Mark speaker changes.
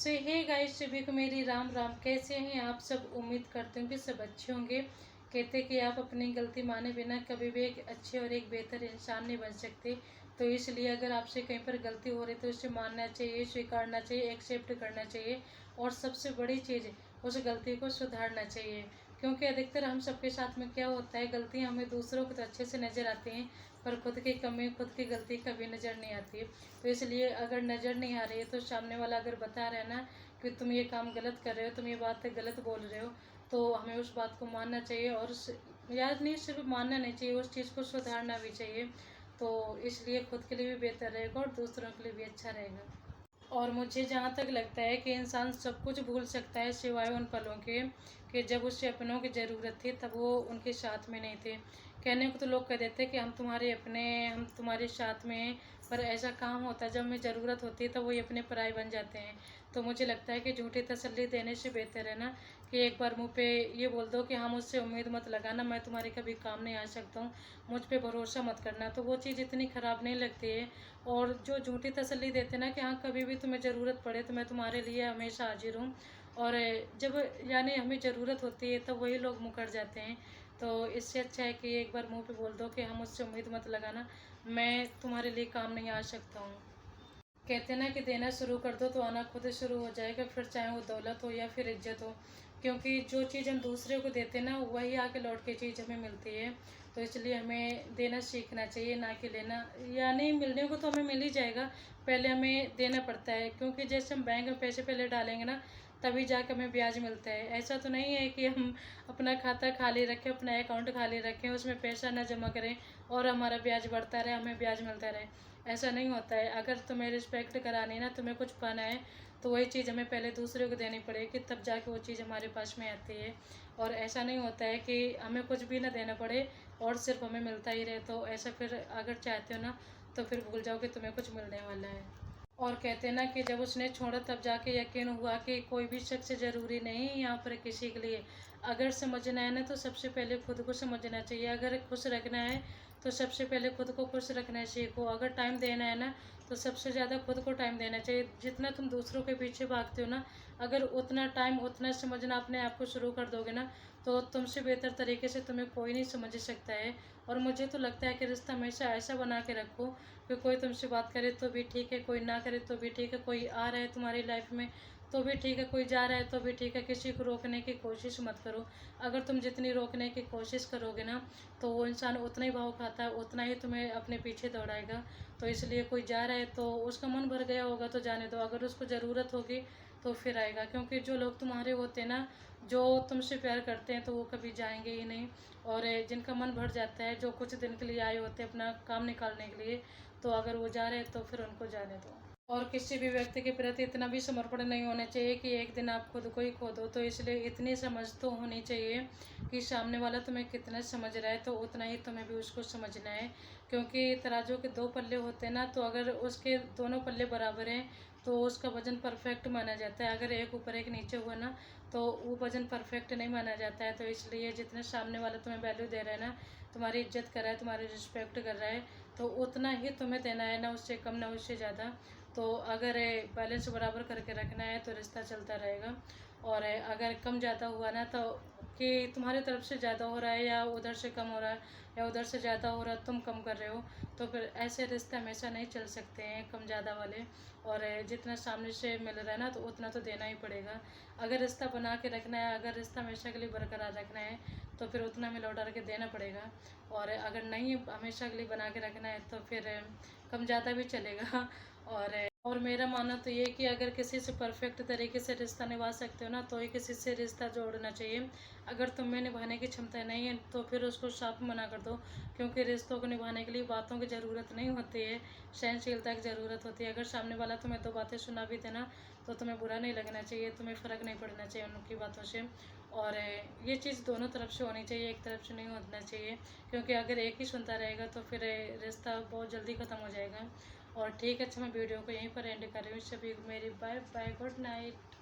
Speaker 1: से hey guys, सभी को मेरी राम राम। कैसे हैं आप सब? उम्मीद करते हूँ कि सब अच्छे होंगे। कहते कि आप अपनी गलती माने बिना कभी भी एक अच्छे और एक बेहतर इंसान नहीं बन सकते। तो इसलिए अगर आपसे कहीं पर गलती हो रही तो उसे मानना चाहिए, स्वीकारना चाहिए, एक्सेप्ट करना चाहिए और सबसे बड़ी चीज़ उस गलती को सुधारना चाहिए। क्योंकि अधिकतर हम सबके साथ में क्या होता है, गलतियाँ हमें दूसरों को तो अच्छे से नज़र आती हैं पर खुद की कमी, खुद की गलती कभी नज़र नहीं आती है। तो इसलिए अगर नज़र नहीं आ रही है तो सामने वाला अगर बता रहा है ना कि तुम ये काम गलत कर रहे हो, तुम ये बात गलत बोल रहे हो, तो हमें उस बात को मानना चाहिए। और याद नहीं, सिर्फ मानना नहीं चाहिए, उस चीज़ को सुधारना भी चाहिए। तो इसलिए खुद के लिए भी बेहतर रहेगा और दूसरों के लिए भी अच्छा रहेगा। और मुझे जहाँ तक लगता है कि इंसान सब कुछ भूल सकता है सिवाय उन पलों के कि जब उसे अपनों की ज़रूरत थी तब वो उनके साथ में नहीं थे। कहने को तो लोग कह देते कि हम तुम्हारे अपने, हम तुम्हारे साथ में हैं, पर ऐसा काम होता है जब हमें ज़रूरत होती है तब वो अपने पराये बन जाते हैं। तो मुझे लगता है कि झूठी तसल्ली देने से बेहतर है ना कि एक बार मुँह पे ये बोल दो कि हाँ, मुझसे उम्मीद मत लगाना, मैं तुम्हारे कभी काम नहीं आ सकता हूँ, मुझ पे भरोसा मत करना। तो वो चीज़ इतनी ख़राब नहीं लगती है। और जो झूठी तसल्ली देते ना कि हाँ, कभी भी तुम्हें ज़रूरत पड़े तो मैं तुम्हारे लिए हमेशा हाजिर हूँ, और जब यानी हमें ज़रूरत होती है तब वही लोग मुकर जाते हैं। तो इससे अच्छा है कि एक बार मुंह पे बोल दो कि हाँ, मुझसे उम्मीद मत लगाना, मैं तुम्हारे लिए काम नहीं आ सकता हूँ। कहते हैं ना कि देना शुरू कर दो तो आना खुद शुरू हो जाएगा, फिर चाहे वो दौलत हो या फिर इज्जत हो। क्योंकि जो चीज़ हम दूसरे को देते हैं ना वही आके लौट के चीज़ हमें मिलती है। तो इसलिए हमें देना सीखना चाहिए, ना कि लेना। यानी मिलने को तो हमें मिल ही जाएगा, पहले हमें देना पड़ता है। क्योंकि जैसे हम बैंक में पैसे पहले डालेंगे ना तभी जाकर हमें ब्याज मिलता है। ऐसा तो नहीं है कि हम अपना खाता खाली रखें, अपना अकाउंट खाली रखें, उसमें पैसा ना जमा करें और हमारा ब्याज बढ़ता रहे, हमें ब्याज मिलता रहे। ऐसा नहीं होता है। अगर तुम्हें रिस्पेक्ट करानी ना, तुम्हें कुछ पाना है, तो वही चीज़ हमें पहले दूसरे को देनी पड़ेगी, तब जाके वो चीज़ हमारे पास में आती है। और ऐसा नहीं होता है कि हमें कुछ भी ना देना पड़े और सिर्फ हमें मिलता ही रहे। तो ऐसा फिर अगर चाहते हो ना तो फिर भूल जाओ कि तुम्हें कुछ मिलने वाला है। और कहते हैं ना कि जब उसने छोड़ा तब जाके यकीन हुआ कि कोई भी शख्स ज़रूरी नहीं है यहाँ पर किसी के लिए। अगर समझना है ना तो सबसे पहले खुद को समझना चाहिए। अगर खुश रखना है तो सबसे पहले खुद को खुश रखना सीखो। अगर टाइम देना है ना तो सबसे ज़्यादा खुद को टाइम देना चाहिए। जितना तुम दूसरों के पीछे भागते हो ना, अगर उतना टाइम, उतना समझना अपने आप को शुरू कर दोगे ना तो तुमसे बेहतर तरीके से तुम्हें कोई नहीं समझ सकता है। और मुझे तो लगता है कि रिश्ता हमेशा ऐसा बना के रखो कि कोई तुमसे बात करे तो भी ठीक है, कोई ना करे तो भी ठीक है, कोई आ रहा है तुम्हारी लाइफ में तो भी ठीक है, कोई जा रहा है तो भी ठीक है। किसी को रोकने की कोशिश मत करो। अगर तुम जितनी रोकने की कोशिश करोगे ना तो वो इंसान उतना ही भाव खाता है, उतना ही तुम्हें अपने पीछे दौड़ाएगा। तो इसलिए कोई जा रहा है तो उसका मन भर गया होगा तो जाने दो, अगर उसको ज़रूरत होगी तो फिर आएगा। क्योंकि जो लोग तुम्हारे होते हैं ना, जो तुमसे प्यार करते हैं, तो वो कभी जाएंगे ही नहीं। और जिनका मन भर जाता है, जो कुछ दिन के लिए आए होते हैं अपना काम निकालने के लिए, तो अगर वो जा रहे हैं तो फिर उनको जाने दो। और किसी भी व्यक्ति के प्रति इतना भी समर्पण नहीं होना चाहिए कि एक दिन आप खुद को ही खो दो। तो इसलिए इतनी समझ तो होनी चाहिए कि सामने वाला तुम्हें कितना समझ रहा है तो उतना ही तुम्हें भी उसको समझना है। क्योंकि तराजू के दो पल्ले होते हैं ना, तो अगर उसके दोनों पल्ले बराबर हैं तो उसका वजन परफेक्ट माना जाता है। अगर एक ऊपर एक नीचे हुआ ना तो वो वजन परफेक्ट नहीं माना जाता है। तो इसलिए जितने सामने वाला तुम्हें वैल्यू दे रहा है ना, तुम्हारी इज्जत कर रहा है, तुम्हारी रिस्पेक्ट कर रहा है, तो उतना ही तुम्हें देना है, ना उससे कम ना उससे ज़्यादा। तो अगर बैलेंस बराबर करके रखना है तो रिश्ता चलता रहेगा। और अगर कम ज़्यादा हुआ ना तो कि तुम्हारी तरफ से ज़्यादा हो रहा है या उधर से कम हो रहा है या उधर से ज़्यादा हो रहा है, तुम कम कर रहे हो, तो फिर ऐसे रिश्ते हमेशा नहीं चल सकते हैं, कम ज़्यादा वाले। और जितना सामने से मिल रहा है ना तो उतना तो देना ही पड़ेगा। अगर रिश्ता बना के रखना है, अगर रिश्ता हमेशा के लिए बरकरार रखना है तो फिर उतना हमें लौटा के देना पड़ेगा। और अगर नहीं हमेशा के लिए बना के रखना है तो फिर कम ज़्यादा भी चलेगा। और मेरा मानना तो ये है कि अगर किसी से परफेक्ट तरीके से रिश्ता निभा सकते हो ना तो ही किसी से रिश्ता जोड़ना चाहिए। अगर तुम में निभाने की क्षमता नहीं है तो फिर उसको साफ मना कर दो। क्योंकि रिश्तों को निभाने के लिए बातों की ज़रूरत नहीं होती है, सहनशीलता की ज़रूरत होती है। अगर सामने वाला तुम्हें दो बातें सुना भी देना तो तुम्हें बुरा नहीं लगना चाहिए, तुम्हें फ़र्क नहीं पड़ना चाहिए उनकी बातों से। और ये चीज़ दोनों तरफ से होनी चाहिए, एक तरफ से नहीं होना चाहिए। क्योंकि अगर एक ही सुनता रहेगा तो फिर रिश्ता बहुत जल्दी ख़त्म हो जाएगा। और ठीक है, अच्छा मैं वीडियो को यहीं पर एंड कर रही हूँ। सभी को मेरी बाय बाय, गुड नाइट।